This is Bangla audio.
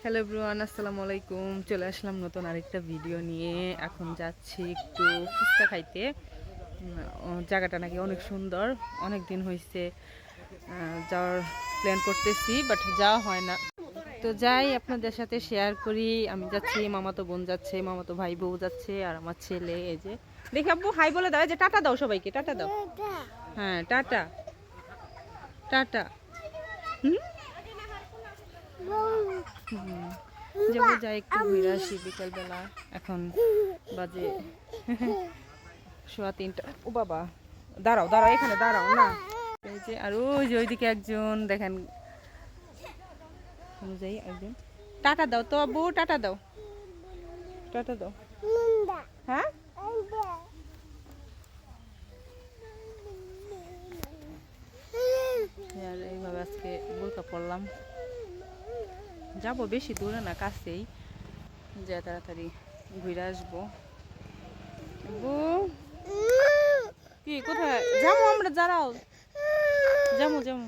হ্যালো এভরিওয়ান, আসসালামু আলাইকুম। চলে আসলাম নতুন আরেকটা ভিডিও নিয়ে। এখন যাচ্ছি একটু ফুচকা খাইতে। জায়গাটা নাকি অনেক সুন্দর, অনেক দিন হয়েছে যাওয়ার প্ল্যান করতেছি, বাট যাওয়া হয় না। তো যাই, আপনাদের সাথে শেয়ার করি। আমি যাচ্ছি, মামাতো বোন যাচ্ছে, মামাতো ভাই বউ যাচ্ছে, আর আমার ছেলে। এই যে দেখে আব্বু হাই বলে দাও, এই যে টাটা দাও সবাইকে, টাটা দাও। হ্যাঁ, টাটা টাটা। হুম, যাবো, যাই একটু ঘুরে আসি বিকালবেলা। এখন বাজে 3:15। ও বাবা, দাঁড়াও দাঁড়াও, এখানে দাঁড়াও না। এই যে, আর ওই যে ওইদিকে একজন দেখেন, অনুযায়ী একজন। টাটা দাও তো আব্বু, টাটা দাও, টাটা দাও। হ্যাঁ, আর এইভাবে আজকে বোরকা পড়লাম। যাবো বেশি দূরে না, কাছেই, যা তাড়াতাড়ি ঘুরে আসবো। কি কোথায় যাবো আমরা, দাঁড়াও, যাবো যাবো।